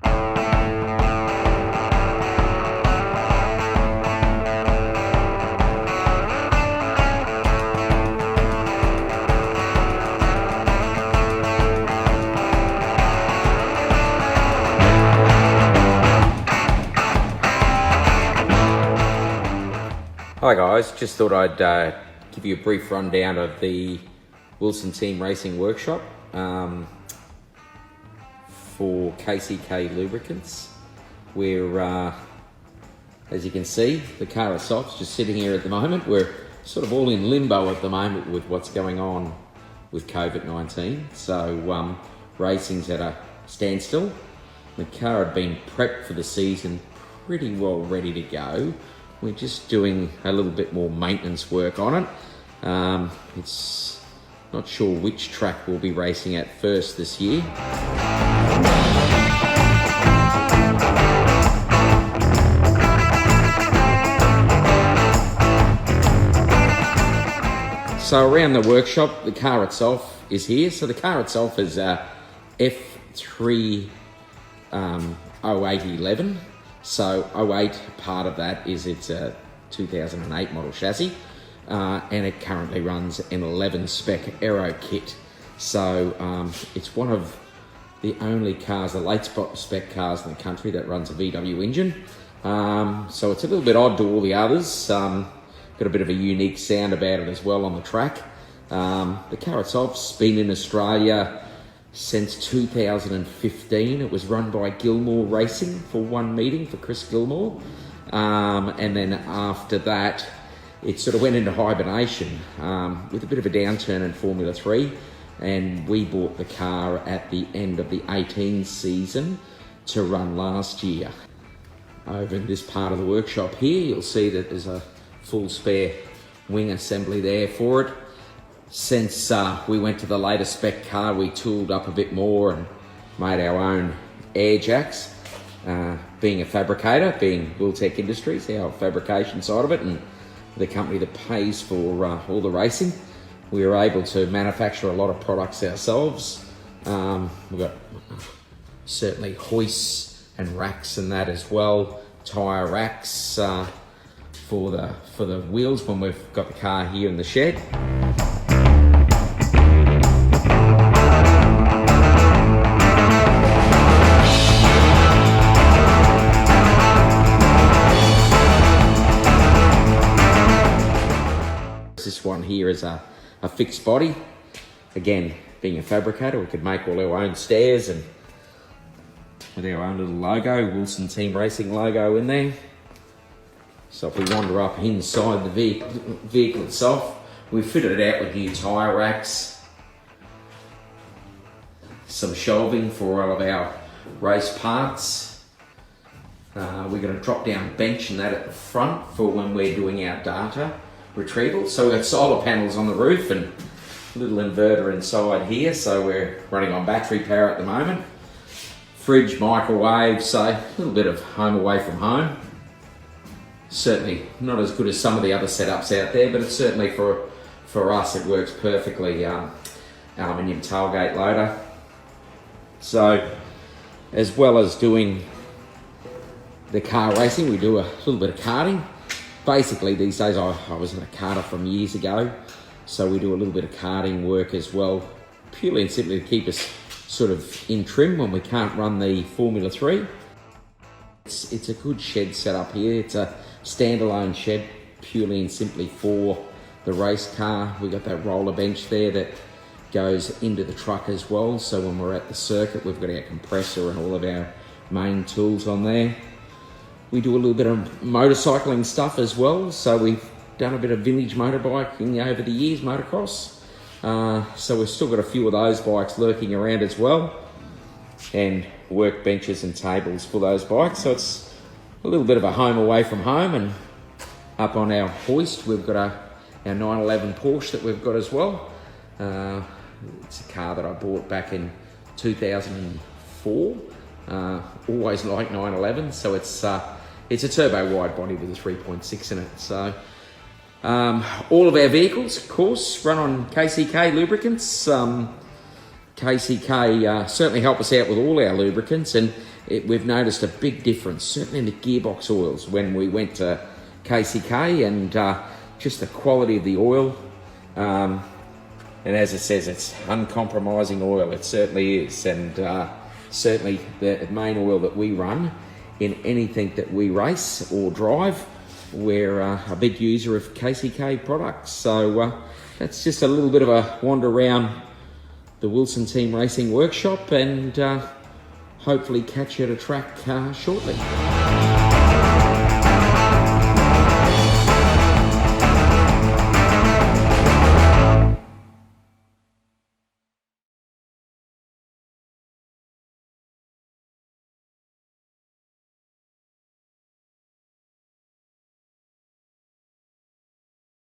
Hi guys, just thought I'd give you a brief rundown of the Wilson Team Racing Workshop for KCK Lubricants. We're, as you can see, the car itself's just sitting here at the moment. We're sort of all in limbo at the moment with what's going on with COVID-19. So racing's at a standstill. The car had been prepped for the season, pretty well ready to go. We're just doing a little bit more maintenance work on it. It's not sure which track we'll be racing at first this year. So around the workshop, the car itself is here. So the car itself is a F3 0811. So 08, part of that is it's a 2008 model chassis, and it currently runs an 11 spec aero kit. So it's one of the only cars, the late spec cars in the country that runs a VW engine. So it's a little bit odd to all the others. Got a bit of a unique sound about it as well on the track. The car itself's been in Australia since 2015. It was run by Gilmore Racing for one meeting for Chris Gilmore. And then after that, it sort of went into hibernation with a bit of a downturn in Formula 3. And we bought the car at the end of the 18 season to run last year. Over in this part of the workshop here, you'll see that there's a full spare wing assembly there for it. Since we went to the latest spec car, we tooled up a bit more and made our own air jacks. Being a fabricator, being Wiltec Industries, our fabrication side of it, and the company that pays for all the racing, we were able to manufacture a lot of products ourselves. We've got certainly hoists and racks and that as well, tyre racks for the wheels when we've got the car here in the shed. This one here is a fixed body. Again, being a fabricator, we could make all our own stairs and with our own little logo, Wilson Team Racing logo in there. So if we wander up inside the vehicle itself, we fitted it out with new tyre racks, some shelving for all of our race parts. We've got a drop down bench and that at the front for when we're doing our data retrieval. So we've got solar panels on the roof and a little inverter inside here. So we're running on battery power at the moment. Fridge, microwave, so a little bit of home away from home. Certainly not as good as some of the other setups out there, but it's certainly for us, it works perfectly. Aluminium tailgate loader. So as well as doing the car racing, we do a little bit of karting. Basically these days, I was in a karter from years ago, so we do a little bit of karting work as well, purely and simply to keep us sort of in trim when we can't run the Formula 3. It's a good shed setup here. It's a standalone shed purely and simply for the race car. We got that roller bench there that goes into the truck as well, so when we're at the circuit, we've got our compressor and all of our main tools on there. We do a little bit of motorcycling stuff as well, so we've done a bit of vintage motorbiking over the years, motocross. So we've still got a few of those bikes lurking around as well, and workbenches and tables for those bikes. So it's a little bit of a home away from home. And up on our hoist, we've got our 911 Porsche that we've got as well. It's a car that I bought back in 2004. Always liked 911, so it's a turbo wide body with a 3.6 in it. So all of our vehicles, of course, run on KCK lubricants. KCK certainly help us out with all our lubricants, and we've noticed a big difference, certainly in the gearbox oils when we went to KCK, and just the quality of the oil. And as it says, it's uncompromising oil. It certainly is, and certainly the main oil that we run in anything that we race or drive. We're a big user of KCK products. So that's just a little bit of a wander around the Wilson Team Racing Workshop, and hopefully catch you at a track shortly.